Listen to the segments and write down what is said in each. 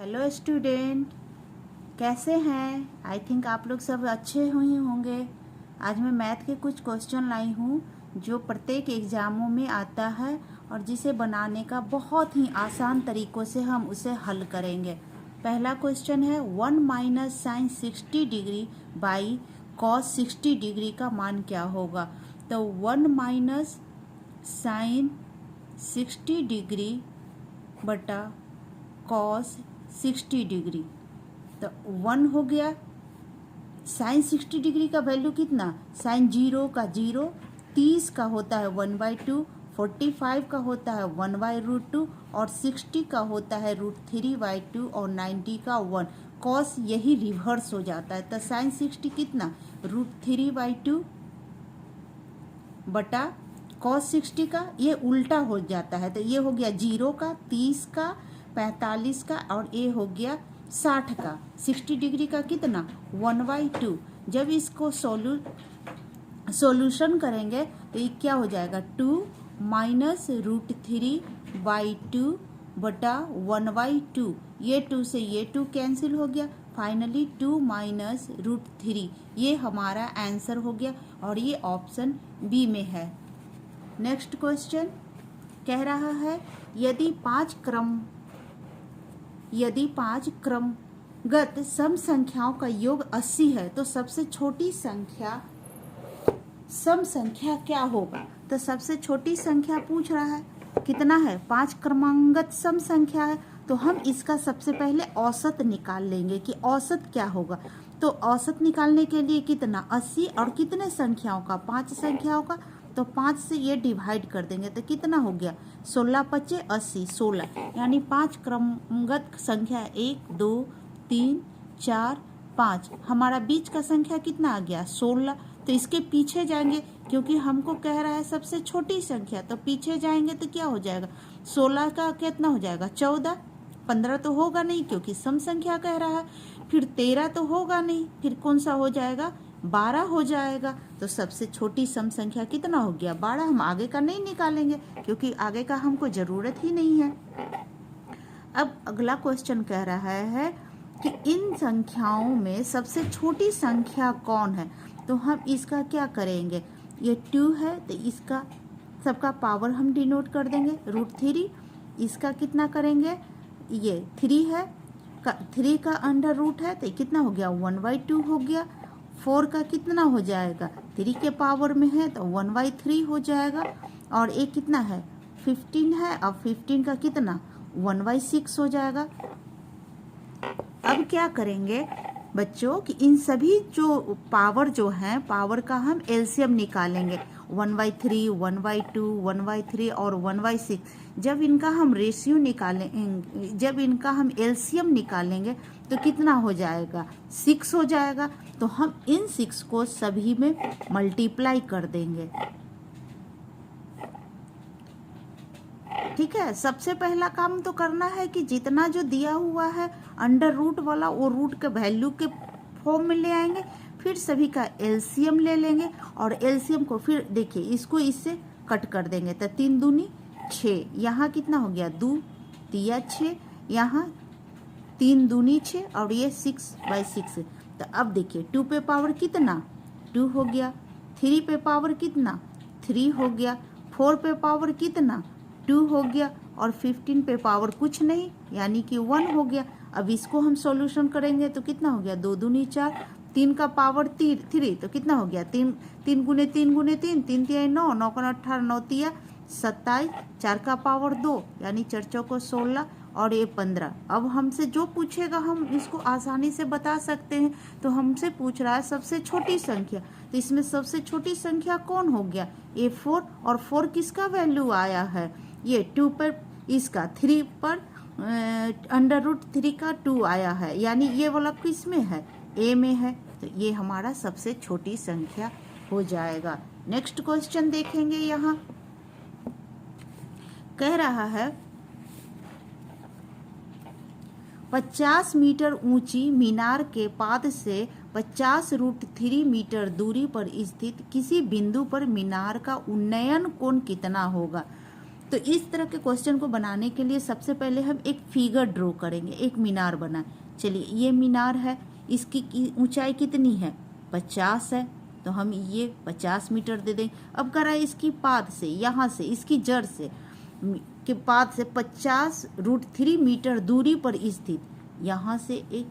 Hello student, कैसे हैं? I think आप लोग सब अच्छे हुए होंगे। आज मैं मैथ के कुछ क्वेश्चन लाई हूँ जो प्रत्येक एग्जामों में आता है और जिसे बनाने का बहुत ही आसान तरीक़ों से हम उसे हल करेंगे। पहला क्वेश्चन है 1 minus sine 60 degree by cos 60 degree का मान क्या होगा। तो 1 माइनस साइन 60 डिग्री बटा कॉस 60 डिग्री, तो 1 हो गया। साइन 60 डिग्री का वैल्यू कितना? साइन 0 का 0, 30 का होता है 1/2, 45 का होता है 1/√2 और 60 का होता है √3/2 और 90 का 1। कॉस यही रिवर्स हो जाता है, तो साइन 60 कितना? √3/2 बटा कॉस 60 का ये उल्टा हो जाता है, तो ये हो गया 0 का, 30 का, 45 का और ये हो गया 60 का। 60 डिग्री का कितना? 1/2। जब इसको सॉल्यूशन करेंगे तो ये क्या हो जाएगा? 2 माइनस √3/2 बटा 1/2। ये 2 से ये 2 कैंसिल हो गया। फाइनली 2 माइनस √3, ये हमारा आंसर हो गया और ये ऑप्शन बी में है। नेक्स्ट क्वेश्चन कह रहा है यदि पांच क्रमगत सम संख्याओं का योग 80 है तो सबसे छोटी संख्या सम संख्या क्या होगा। तो सबसे छोटी संख्या पूछ रहा है, कितना है? 5 क्रमांगत सम संख्या है, तो हम इसका सबसे पहले औसत निकाल लेंगे कि औसत क्या होगा। तो औसत निकालने के लिए कितना? 80 और कितने संख्याओं का? 5 संख्याओं का, तो 5 से ये डिवाइड कर देंगे तो कितना हो गया? 16 × 5 = 80, 16, यानी 5 क्रमगत संख्या 1 2 3 4 5। हमारा बीच का संख्या कितना आ गया? 16। तो इसके पीछे जाएंगे क्योंकि हमको कह रहा है सबसे छोटी संख्या, तो पीछे जाएंगे तो क्या हो जाएगा? 16 का कितना हो जाएगा? 14। 15 तो होगा नहीं क्योंकि सम संख्या कह रहा है। फिर 13 तो होगा नहीं, फिर कौन सा हो जाएगा? 12 हो जाएगा। तो सबसे छोटी सम संख्या कितना हो गया? 12। हम आगे का नहीं निकालेंगे क्योंकि आगे का हमको ज़रूरत ही नहीं है। अब अगला क्वेश्चन कह रहा है कि इन संख्याओं में सबसे छोटी संख्या कौन है। तो हम इसका क्या करेंगे? ये 2 है तो इसका सबका पावर हम डिनोट कर देंगे √3। इसका कितना करेंगे? ये 3 है, 3 का अंडर रूट है तो कितना हो गया? 1/2 हो गया। 4 का कितना हो जाएगा? 3 के पावर में है तो 1/3 हो जाएगा। और एक कितना है? 15 है, अब 15 का कितना? 1/6 हो जाएगा। अब क्या करेंगे बच्चों कि इन सभी जो पावर जो हैं, पावर का हम एलसीएम निकालेंगे। 1/3, 1/2, 1/3 और 1/6। जब इनका हम रेशियो निकालेंगे, जब इनका हम एलसीएम निकालेंगे तो कितना हो जाएगा? 6 हो जाएगा। तो हम इन 6 को सभी में मल्टीप्लाई कर देंगे। ठीक है, सबसे पहला काम तो करना है कि जितना जो दिया हुआ है अंडर रूट वाला, वो रूट के वैल्यू के फॉर्म में ले आएंगे। फिर सभी का एलसीएम ले लेंगे और एलसीएम को फिर देखिए इसको इससे कट कर देंगे तो 3 दूनी 6। यहाँ कितना हो गया? 2 तिया 6, यहाँ 3 दूनी 6 और ये 6/6। तो अब देखिए 2 पे पावर कितना? 2 हो गया। 3 पे पावर कितना? 3 हो गया। 4 पे पावर कितना? 2 हो गया। और 15 पे पावर कुछ नहीं यानी कि 1 हो गया। अब इसको हम सॉल्यूशन करेंगे तो कितना हो गया? 2 दूनी 4, 3 का पावर 3 तो कितना हो गया? 3 3 गुने 3 गुने 3, 3 तिया 9, 9 का 18, 9 तिया 27, 4 का पावर 2 यानी 4 चौको 16 और ये 15। अब हमसे जो पूछेगा हम इसको आसानी से बता सकते हैं। तो हमसे पूछ रहा है सबसे छोटी संख्या, तो इसमें सबसे छोटी संख्या कौन हो गया? ये 4। और 4 किसका वैल्यू आया है? ये 2 पर, इसका 3 पर अंडर रूट 3 का 2 आया है, यानी ये वाला किस में है? ए में है। तो ये हमारा सबसे छोटी संख्या हो जाएगा। नेक्स्ट क्वेश्चन देखेंगे। यहाँ कह रहा है 50 मीटर ऊंची मीनार के पाद से 50√3 मीटर दूरी पर स्थित किसी बिंदु पर मीनार का उन्नयन कोण कितना होगा। तो इस तरह के क्वेश्चन को बनाने के लिए सबसे पहले हम एक फिगर ड्रॉ करेंगे, एक मीनार बनाए। चलिए ये मीनार है, इसकी ऊंचाई कितनी है 50 है, तो हम ये 50 मीटर दे देंगे। अब करा इसकी पाद से, यहाँ से इसकी जड़ से के पाद से 50√3 मीटर दूरी पर स्थित, यहाँ से एक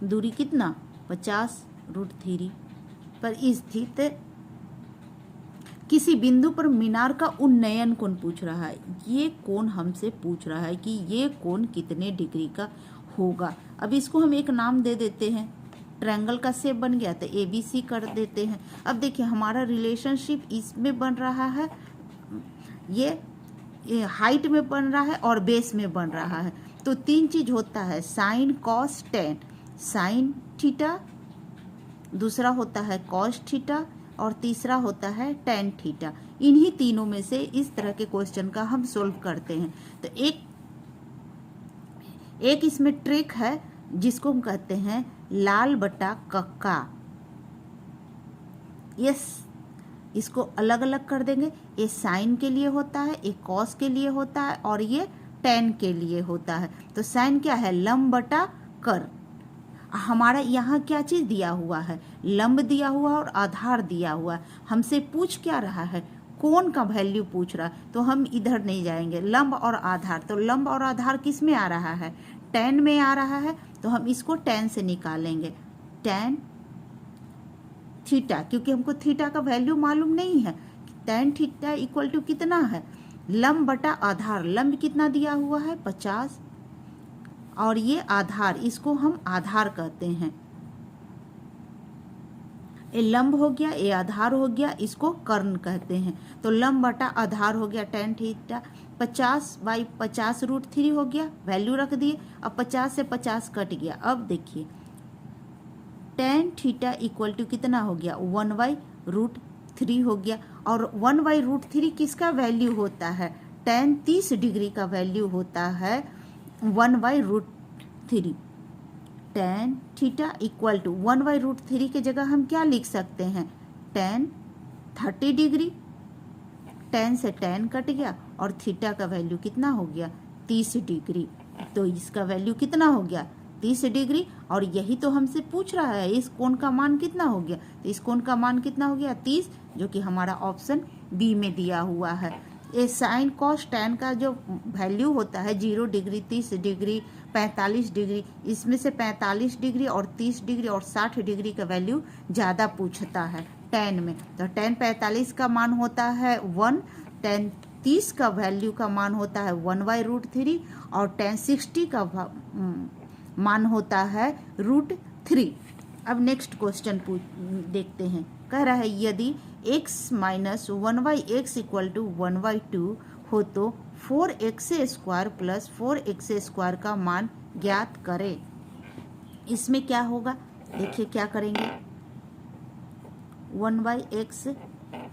दूरी कितना 50√3 पर स्थित किसी बिंदु पर मीनार का उन्नयन कोण पूछ रहा है। ये कोण हमसे पूछ रहा है कि ये कोण कितने डिग्री का होगा। अब इसको हम एक नाम दे देते हैं, ट्रायंगल का शेप बन गया तो ABC कर देते हैं। अब देखिए हमारा रिलेशनशिप इसमें बन रहा है, ये हाइट में बन रहा है और बेस में बन रहा है। तो 3 चीज होता है, sine cos tan. Sine theta, दूसरा होता है कॉस थीटा और तीसरा होता है टेन थीटा। इन्हीं तीनों में से इस तरह के क्वेश्चन का हम सोल्व करते हैं। तो एक इसमें ट्रिक है जिसको हम कहते हैं लाल बटा कक्का। यस, इसको अलग अलग कर देंगे। ये साइन के लिए होता है, एक कॉस के लिए होता है और ये टेन के लिए होता है। तो साइन क्या है, लंब बटा कर। हमारा यहाँ क्या चीज दिया हुआ है, लंब दिया हुआ और आधार दिया हुआ है। हमसे पूछ क्या रहा है, कोण का वैल्यू पूछ रहा है। तो हम इधर नहीं जाएंगे, लंब और आधार। तो लंब और आधार किस में आ रहा है, टेन में आ रहा है। तो हम इसको टेन से निकालेंगे, टेन थीटा, क्योंकि हमको थीटा का वैल्यू मालूम नहीं है। टेन थीटा इक्वल टू कितना है, लंब बटा आधार। लंब कितना दिया हुआ है 50 और ये आधार, इसको हम आधार कहते हैं। ये लंब हो गया, ये आधार हो गया, इसको कर्ण कहते हैं। तो लंब बटा आधार हो गया टेन थीटा, 50/50√3 हो गया, वैल्यू रख दिए। अब 50 से 50 कट गया। अब देखिए टेन थीटा इक्वल टू कितना हो गया, 1/√3 हो गया। और 1/√3 किसका वैल्यू होता है, टेन 30 डिग्री का वैल्यू होता है 1/√3। टेन थीटा इक्वल टू 1/√3 की जगह हम क्या लिख सकते हैं, टेन 30 डिग्री। टेन से टेन कट गया और थीटा का वैल्यू कितना हो गया 30 डिग्री। तो इसका वैल्यू कितना हो गया 30 डिग्री। और यही तो हमसे पूछ रहा है इस कोण का मान कितना हो गया। तो इस कोण का मान कितना हो गया 30, जो कि हमारा ऑप्शन बी में दिया हुआ है। ये साइन कॉस टेन का जो वैल्यू होता है 0 डिग्री, 30 डिग्री, 45 डिग्री, इसमें से 45 डिग्री और 30 डिग्री और 60 डिग्री का वैल्यू ज़्यादा पूछता है टेन में। तो टेन 45 का मान होता है 1, टेन 30 का वैल्यू का मान होता है 1/√3 और टेन 60 का मान होता है √3। अब नेक्स्ट क्वेश्चन देखते हैं। कह रहा है यदि x - 1/x इक्वल टू 1/2 हो तो 4x² प्लस 4x² का मान ज्ञात करें। इसमें क्या होगा, देखिए क्या करेंगे, 1/x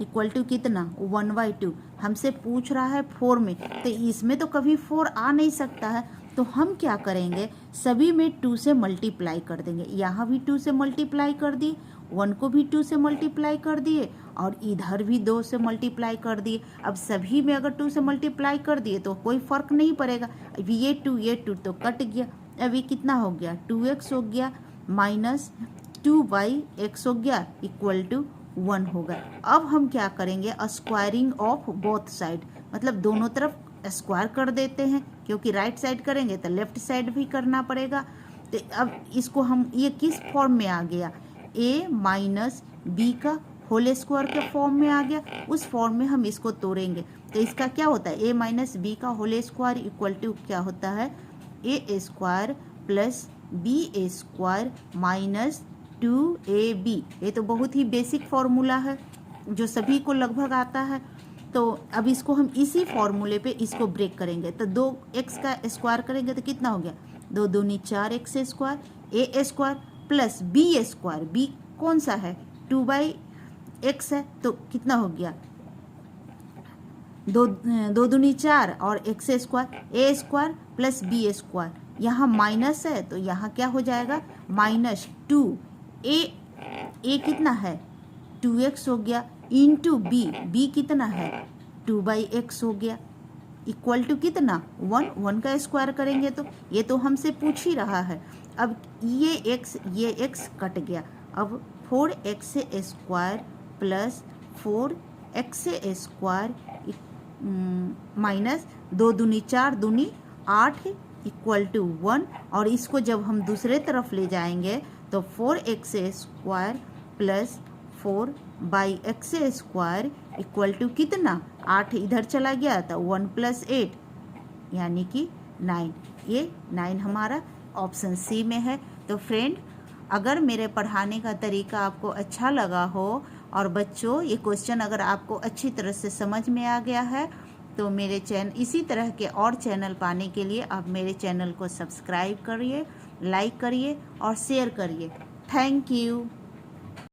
इक्वल टू कितना 1/2। हमसे पूछ रहा है 4 में, तो इसमें तो कभी 4 आ नहीं सकता है। तो हम क्या करेंगे, सभी में 2 से मल्टीप्लाई कर देंगे। यहाँ भी 2 से मल्टीप्लाई कर दिए, 1 को भी 2 से मल्टीप्लाई कर दिए और इधर भी 2 से मल्टीप्लाई कर दिए। अब सभी में अगर 2 से मल्टीप्लाई कर दिए तो कोई फर्क नहीं पड़ेगा। अब ये 2 तो कट गया। अब ये कितना हो गया 2x हो गया माइनस 2/x हो गया इक्वल टू 1 होगा। अब हम क्या करेंगे, स्क्वायरिंग ऑफ बोथ साइड, मतलब दोनों तरफ स्क्वायर कर देते हैं, क्योंकि राइट साइड करेंगे तो लेफ्ट साइड भी करना पड़ेगा। तो अब इसको हम, ये किस फॉर्म में आ गया, a माइनस बी का होल स्क्वायर के फॉर्म में आ गया। उस फॉर्म में हम इसको तोड़ेंगे तो इसका क्या होता है, a माइनस बी का होल स्क्वायर इक्वल टू क्या होता है, a² plus b² minus 2ab। ये तो बहुत ही बेसिक फॉर्मूला है जो सभी को लगभग आता है। तो अब इसको हम इसी फॉर्मूले पे इसको ब्रेक करेंगे। तो 2x का स्क्वायर करेंगे तो कितना हो गया, 2 दूनी 4x², a² plus b², b कौन सा है 2/x है, तो कितना हो गया 2 दूनी 4 और x² a² प्लस b²। यहाँ माइनस है तो यहाँ क्या हो जाएगा -2 a कितना है 2x हो गया इंटू b कितना है 2/x हो गया। इक्वल टू कितना 1, 1 का स्क्वायर करेंगे तो ये तो हमसे पूछ ही रहा है। अब ये x कट गया, अब 4x square plus 4x square minus 2 दूनी 4 दूनी 8 इक्वल टू 1, और इसको जब हम दूसरे तरफ ले जाएंगे तो 4x square plus 4/x square equal to कितना 8 इधर चला गया तो 1 + 8 यानी कि 9। ये 9 हमारा ऑप्शन सी में है। तो फ्रेंड, अगर मेरे पढ़ाने का तरीका आपको अच्छा लगा हो और बच्चों ये क्वेश्चन अगर आपको अच्छी तरह से समझ में आ गया है तो मेरे चैनल इसी तरह के और चैनल पाने के लिए आप मेरे चैनल को सब्सक्राइब करिए, लाइक करिए और शेयर करिए। Thank you.